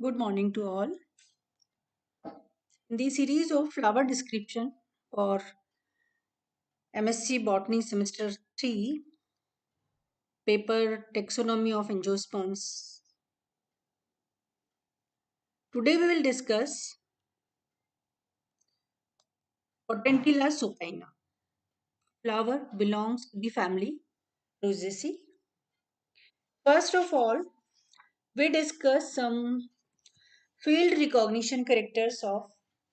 Good morning to all. In the series of flower description for MSc Botany Semester 3, paper Taxonomy of Angiosperms. Today we will discuss Potentilla supina. Flower belongs to the family Rosaceae. First of all, we discuss some field recognition characters of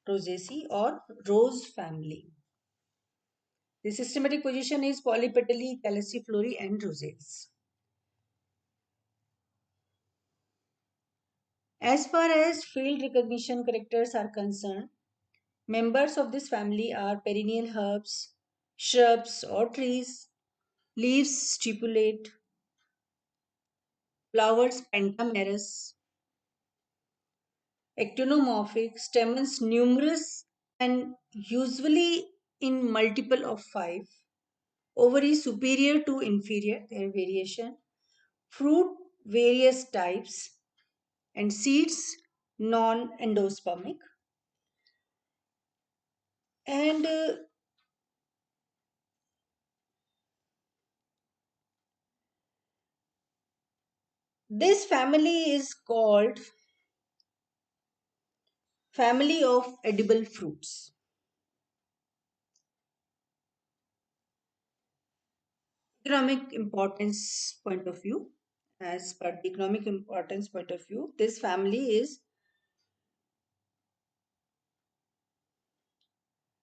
Rosaceae or rose family. The systematic position is polypetally, calyciflory and rosettes. As far as field recognition characters are concerned, members of this family are perennial herbs, shrubs or trees, leaves stipulate, flowers pentamerous, actinomorphic, stamens numerous and usually in multiple of 5, ovaries superior to inferior, their variation, fruit various types, and seeds non-endospermic. And this family is called family of edible fruits. Economic importance point of view, as per the economic importance point of view, this family is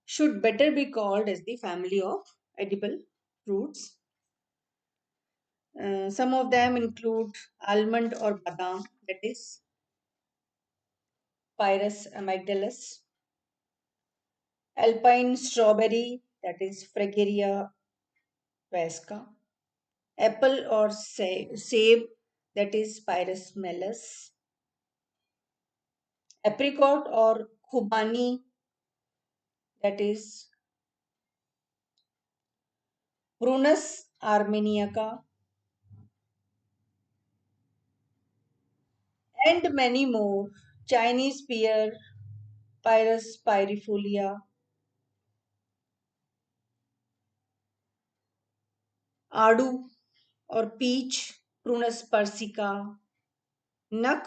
should better be called as the family of edible fruits. Some of them include almond or badam, that is Pyrus amygdalus, alpine strawberry, that is Fragaria vesca, apple or save, that is Pyrus mellus, apricot or khubani, that is Prunus armeniaca, and many more. Chinese pear, Pyrus pyrifolia, Adu or peach, Prunus persica, Nut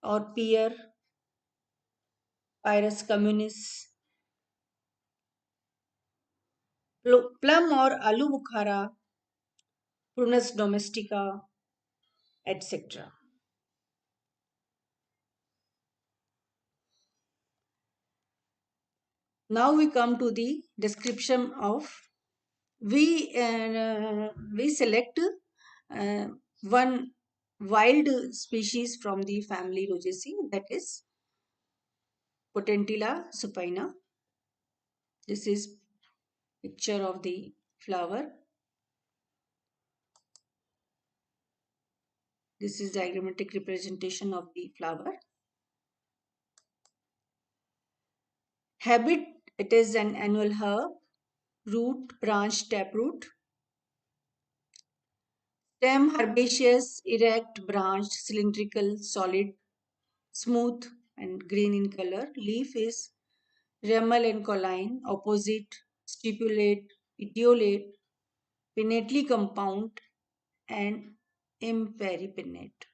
or pear, Pyrus communis, Plum or Alu Bukhara, Prunus domestica, etc. Now we come to the description of we select one wild species from the family Rosaceae, that is Potentilla supina. This is picture of the flower. This is diagrammatic representation of the flower. Habit, it is an annual herb. Root, branch, taproot. Stem, herbaceous, erect, branched, cylindrical, solid, smooth and green in color. Leaf is ramal and colline, opposite, stipulate, petiolate, pinnately compound and imperipinnate.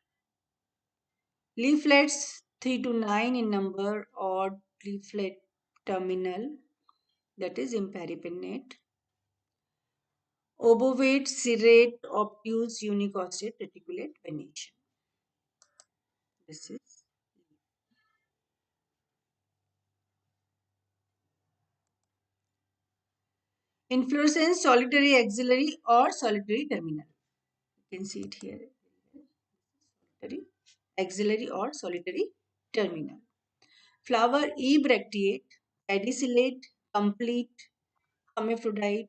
Leaflets 3 to 9 in number, odd leaflet terminal, that is imperipinnate. Obovate, serrate, obtuse, unicostate, reticulate venation. This is inflorescence solitary, axillary or solitary terminal. You can see it here. Solitary, axillary or solitary terminal. Flower ebracteate, pedicellate, complete, hermaphrodite,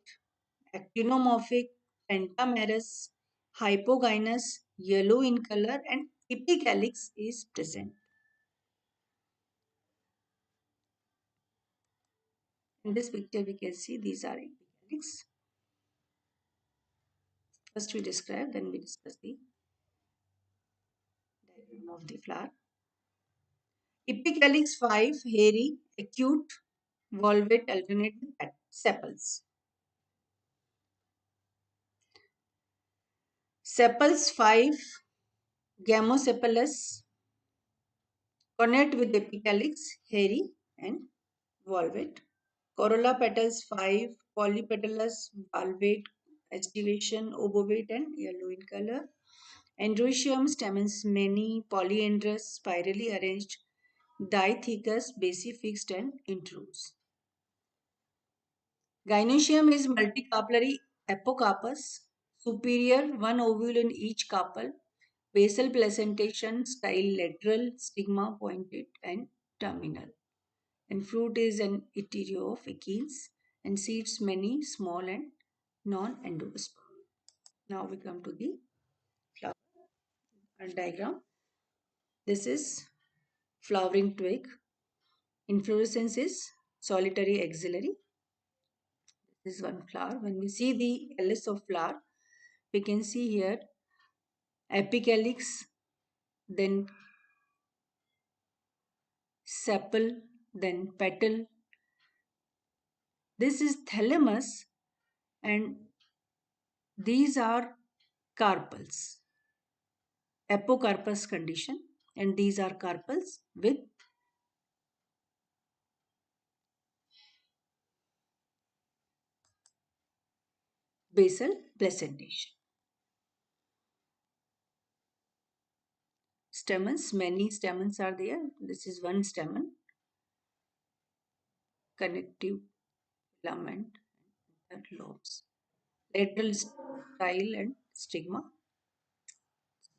actinomorphic, pentamerous, hypogynous, yellow in color and epicalyx is present. In this picture we can see these are epicalyx. First we describe, then we discuss the diagram of the flower. Epicalyx 5, hairy, acute, volvate, alternate with sepals. Sepals 5, gamosepalous, connect with epicalyx, hairy and volvate. Corolla petals 5, polypetalous, valvate, aestivation, obovate and yellow in color. Androecium stamens many, polyandrous, spirally arranged, dithecous, basifixed and intruse. Gynoecium is multicarpellary apocarpus, superior, one ovule in each carpel, basal placentation, style lateral, stigma pointed and terminal. And fruit is an etirio of achenes and seeds many, small and non-endosperm. Now we come to the flower diagram. This is flowering twig. Inflorescence is solitary axillary. This is one flower. When we see the LS of flower, we can see here apicalyx, then sepal, then petal. This is thalamus, and these are carpels, apocarpus condition, and these are carpels with basal placentation. Stamens, many stamens are there. This is one stamen, connective filament, and lobes. Lateral style and stigma,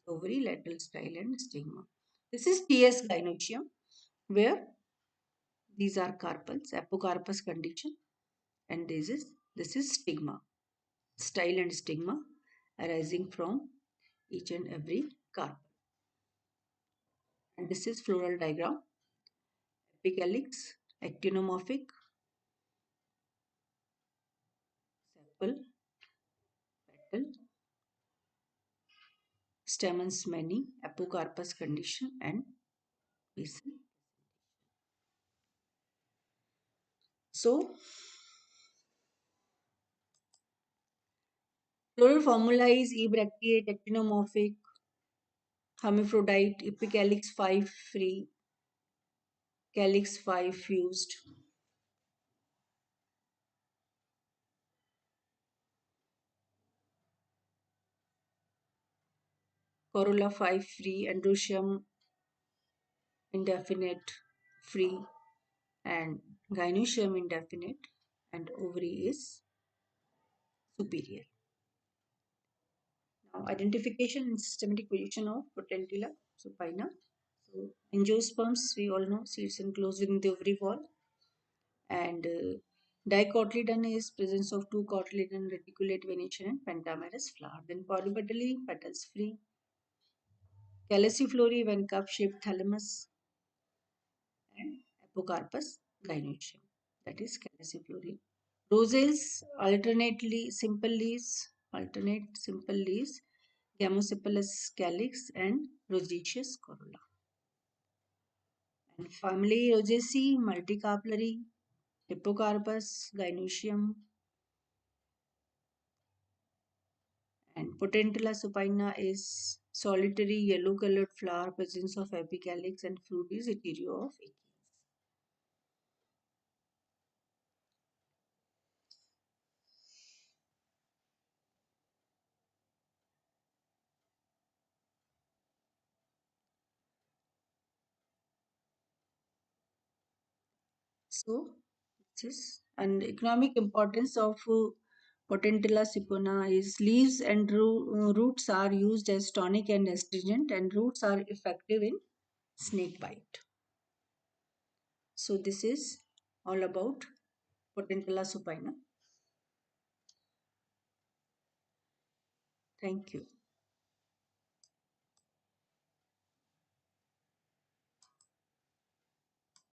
ovary, lateral style and stigma. This is T.S. gynoecium, where these are carpels, apocarpus condition, and this is stigma, style and stigma arising from each and every carpel. And this is floral diagram. Apicalyx, actinomorphic, sepal, petal, stamens many, apocarpus condition, and basal. So, floral formula is ebracteate, actinomorphic, hermaphrodite, epicalyx 5 free, calyx 5 fused. Corolla 5 free, androecium indefinite free, and gynoecium indefinite, and ovary is superior. Now, identification and systematic position of Potentilla supina. So, angiosperms, we all know, seeds enclosed within the ovary wall. And dicotyledon is presence of two cotyledon reticulate venation and pentamerous flower. Then polypetally, petals free. Calyciflory when cup-shaped thalamus and apocarpus gynoecium. That is calyciflory. Rosales alternate simple leaves, gamosepalous calyx and rosetious corolla. And family Rosaceae, multicarpellary, hippocarpus, gynoecium, and Potentilla supina is solitary yellow colored flower, presence of apicalyx, and fruit is etirio of achenes. So, this is and economic importance of Potentilla supina is leaves and roots are used as tonic and astringent, and roots are effective in snake bite. So, this is all about Potentilla supina. Thank you.